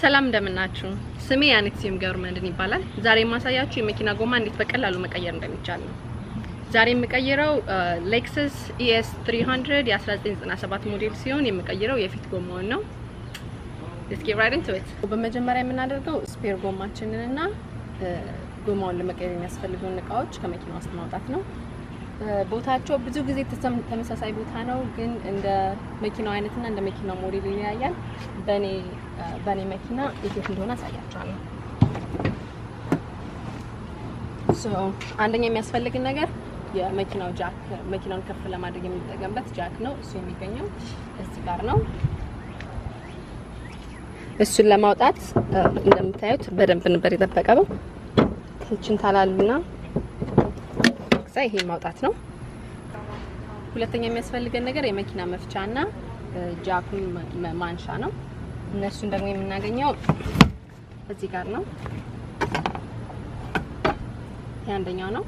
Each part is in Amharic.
ሰላም እንደምናችሁ ስሜ ያኔት ገርመንድን ይባላል ዛሬ ማሳያችሁ የመኪና ጎማ እንዴት በቀላሉ መቀየር እንደሚቻል ነው ዛሬ የምቀይረው Lexus ES300 የ1997 ሞዴል ሲሆን የምቀይረው የፊት ጎማውን ነው Let's get right into it በመጀመሪያ የምናደርገው ስፔር ጎማችንንና ጎማውን ለመቀየር የሚያስፈልጉን እቃዎች ከመኪናው ውስጥ ማውጣት ነው ቦታቸው ብዙ ጊዜ ተመሳሳይ ቦታ ነው ግን እንደ መኪናው አይነትና እንደ መኪናው ሞዴል ይለያያል በኔ መኪና የት እንደሆነ አሳያችኋለሁ አንደኛ የሚያስፈልግን ነገር የመኪናው ጃክ መኪናውን ከፍ ለማድረግ የምንጠቀምበት ጃክ ነው እሱ የሚገኘው እዚህ ጋር ነው እሱን ለማውጣት እንደምታዩት በደንብ ነበር የተጠቀመው እቺን ታላልና ይሄ ማውጣት ነው ሁለተኛ የሚያስፈልገን ነገር የመኪና መፍቻና ጃኩን ማንሻ ነው እነሱን ደግሞ የምናገኘው እዚህ ጋር ነው ያንደኛው ነው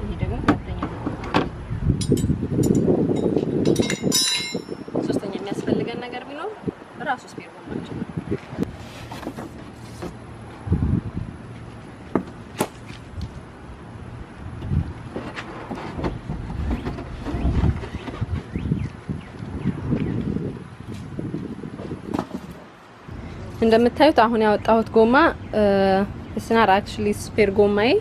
ይሄ ደግሞ ሁለተኛው ነው ሶስተኛ የሚያስፈልገን ነገር ቢኖር ራሱ ስፔር ጎማችን ነው እንደምታዩት አሁን ያወጣሁት ጎማ it's not actually spare ጎማዬ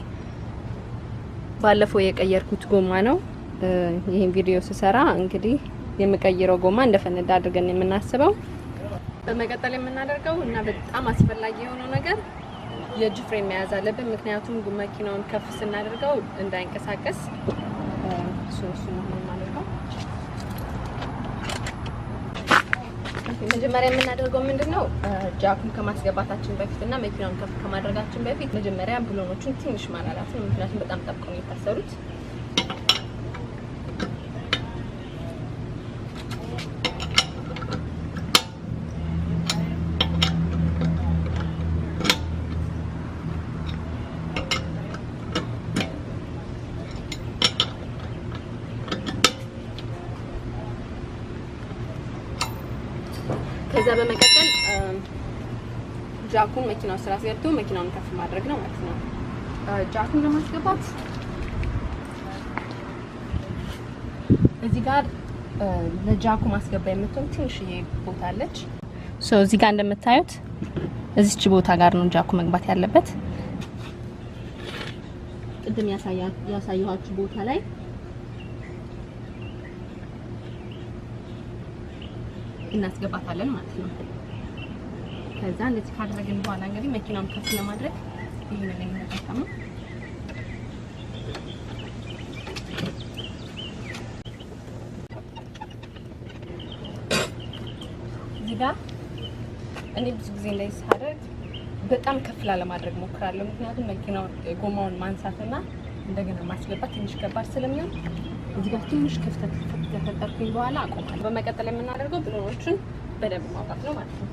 ባለፈው የቀየርኩት ጎማ ነው ይሄን ቪዲዮ ስሰራ እንግዲህ የምቀይረው ጎማ እንደፈነዳ አድርገን የምናስበው በመቀጠል የምናደርገው እና በጣም አስፈላጊ የሆነው ነገር የእጅ ፍሬም መያዝ አለብን ምክንያቱም መኪናውን ከፍ ስናደርገው እንዳይንቀሳቀስ እሱ ነው ማለት ነው መጀመሪያ የምናደርገው ምንድነው ጃኩን ከማስገባታችን በፊትና መኪናውን ከፍ ከማድረጋችን በፊት መጀመሪያ ብሎኖቹን ትንሽ ማላላት ነው ምክንያቱም በጣም ጠብቀው ነው የታሰሩት ከዛ በመቀጠል ጃኩን መኪናው ስራ ሲያርቱ መኪናውን ከፍ ማድረግ ነው ማለት ነው ጃኩን ለማስገባት እዚህ ጋር ለጃኩ ማስገባ የምትሆን ትንሽዬ ቦታ አለች እዚህ ጋር እንደምታዩት እዚች ቦታ ጋር ነው ጃኩ መግባት ያለበት ቅድም ያሳየኋችሁ ቦታ ላይ እናስገባታለን ማለት ነው ከዛ እንደዚህ ካደረግን በኋላ እንግዲህ መኪናውን ከፍ ለማድረግ ይሄንን እንጠቀማለን እዚህ ጋር እኔ ብዙ ጊዜ እንደዚህ ሳደርግ በጣም ከፍ ለማድረግ ሞክራለሁ ምክንያቱም መኪናውን ጎማውን ማንሳትና እንደገና ማስገባት ትንሽ ከባድ ስለሚሆን እዚህ ጋር ትንሽ ክፍተት ከተፈጠረኝ በኋላ አቆማለሁ በመቀጠል የምናደርገው ብሎኖቹን በደንብ ማውጣት ነው ማለት ነው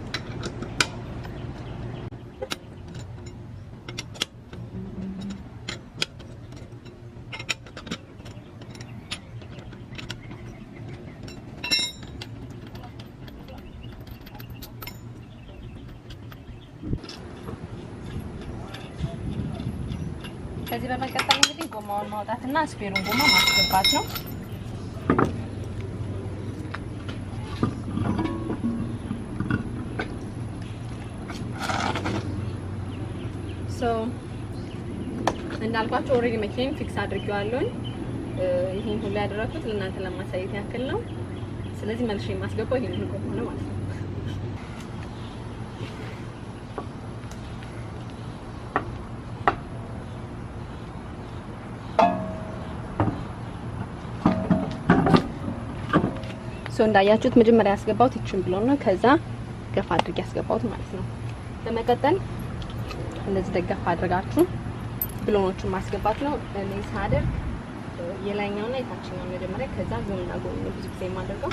ከዚህ በመቀጠል እንግዲህ ጎማውን ማውጣትና ስፔሩን ጎማ ማስገባት ነው እንዳልኳችሁ ኦሬዲ መኪናን ፊክስ አድርጌዋለሁ ይሄን ሁሉ ያደረኩት ለእናንተ ለማሳየት ያክል ነው ስለዚህ መልሼ የማስገባው ይሄን ጎማ ነው ማለት ነው እንዳያችሁት መጀመሪያ ያስገባሁት እቺን ብሎን ነው ከዛ ገፋ አድርጌ ያስገባሁት ማለት ነው በመቀጠል እንደዚህ ደገፍ አድርጋችሁ ብሎኖቹን ማስገባት ነው እኔ ሳደርግ የላይኛውና የታችኛው መጀመሪያ ከዛ ጎንና ጎን ብዙ ጊዜ የማደርገው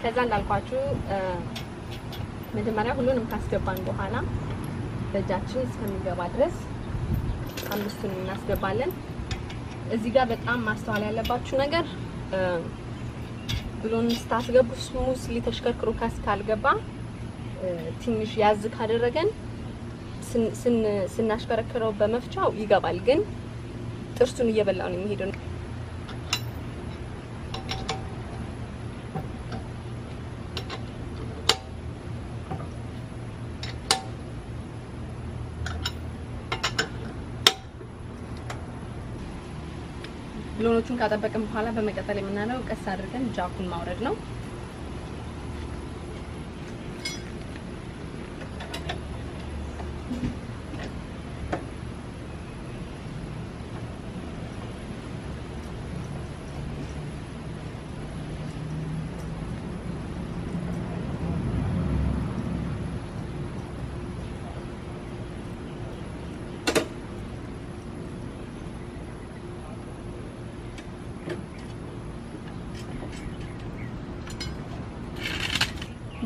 ከዛ እንዳልኳችሁ መጀመሪያ ሁሉንም ካስገባን በኋላ በእጃችን እስከሚገባ ድረስ አምስቱን እናስገባለን እዚህ ጋር በጣም ማስተዋል ያለባችሁ ነገር ብሎን ስታስገቡ ስሙዝሊ ተሽከርክሮ ካልገባ ትንሽ ያዝ ካደረገን ስናሽከረክረው በመፍቻው ይገባል ግን ጥርሱን እየበላው ነው የሚሄደው ብሎኖቹን ካጠበቅን በኋላ በመቀጠል የምናደርገው ቀስ አድርገን ጃኩን ማውረድ ነው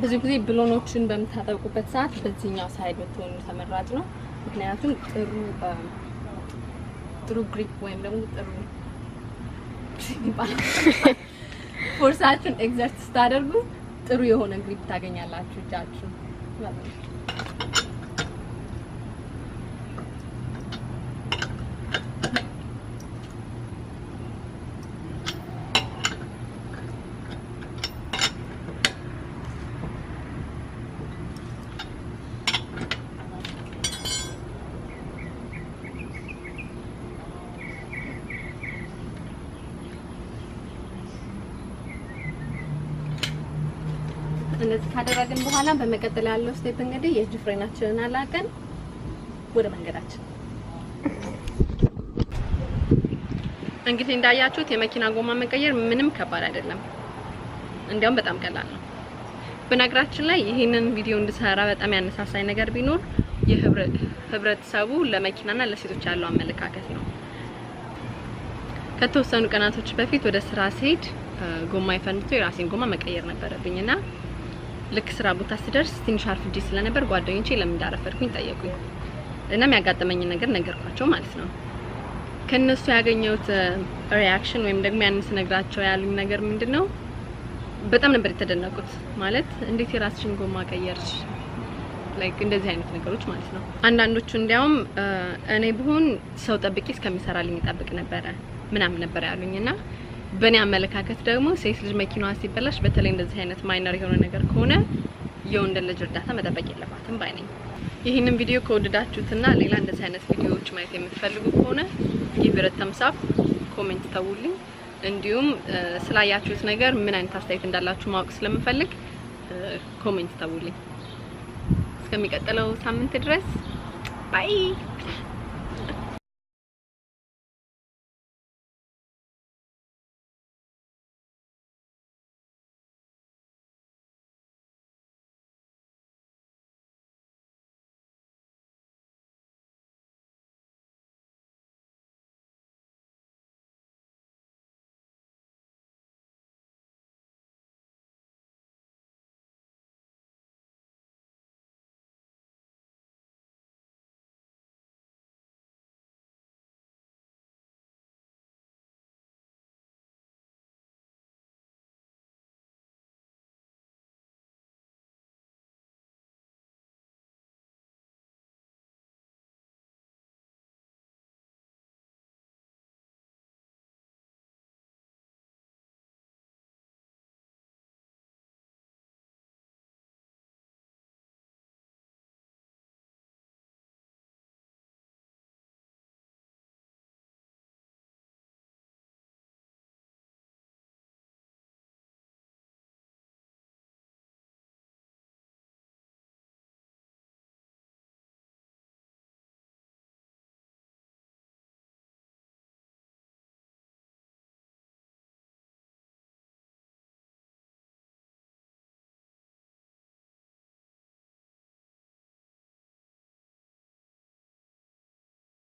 ብዙ ጊዜ ብሎኖችን በመታጠቁበት ሰዓት በዚህኛው ሳይድ ብትሆኑ ተመራጭ ነው ምክንያቱም ጥሩ ግሪፕ ወይም ደግሞ ጥሩ ፎርሳችሁን ኤግዘርት ስታደርጉ ጥሩ የሆነ ግሪፕ ታገኛላችሁ እጃችሁ እንደዚህ ካደረግን በኋላ በመቀጠል ያለው ስቴፕ እንግዲህ የእጅ ፍሬናችንን አላቀን ወደ መንገዳችን እንግዲህ እንዳያችሁት የመኪና ጎማ መቀየር ምንም ከባድ አይደለም እንዲያውም በጣም ቀላል ነው በነገራችን ላይ ይሄንን ቪዲዮ እንድሰራ በጣም ያነሳሳኝ ነገር ቢኖር የህብረተሰቡ ለመኪናና ለሴቶች ያለው አመለካከት ነው ከተወሰኑ ቀናቶች በፊት ወደ ስራ ሲሄድ ጎማ ይፈንድቶ የራሴን ጎማ መቀየር ነበረብኝና ልክ ስራ ቦታ ስደርስ ትንሽ አርፍጄ ስለነበር ጓደኞቼ ለምን እንዳረፈድኩኝ ጠየቁኝ እና የሚያጋጥመኝ ነገር ነገርኳቸው ማለት ነው ከነሱ ያገኘሁት ሪአክሽን ወይም ደግሞ ያንስ ነግራቸው ያሉኝ ነገር ምንድነው በጣም ነበር የተደነቁት ማለት እንዴት የራስሽን ጎማ ቀየርሽ ላይክ እንደዚህ አይነት ነገሮች ማለት ነው አንዳንዶቹ እንዲያውም እኔ ብሆን ሰው ጠብቄ እስከሚሰራልኝ ይጠብቅ ነበር ምናምን ነበር ያሉኝና በእኔ አመለካከት ደግሞ ሴት ልጅ መኪናዋ ሲበላሽ በተለይ እንደዚህ አይነት ማይነር የሆነ ነገር ከሆነ የወንድ ልጅ እርዳታ መጠበቅ የለባትም ባይ ነኝ ይሄንን ቪዲዮ ከወደዳችሁትና ሌላ እንደዚህ አይነት ቪዲዮዎች ማየት የምትፈልጉ ከሆነ ጊቭ ኢት ተምስ አፕ ኮሜንት ተውልኝ እንዲሁም ስላያችሁት ነገር ምን አይነት አስተያየት እንዳላችሁ ማወቅ ስለምፈልግ ኮሜንት ተውልኝ እስከሚቀጥለው ሳምንት ድረስ ባይ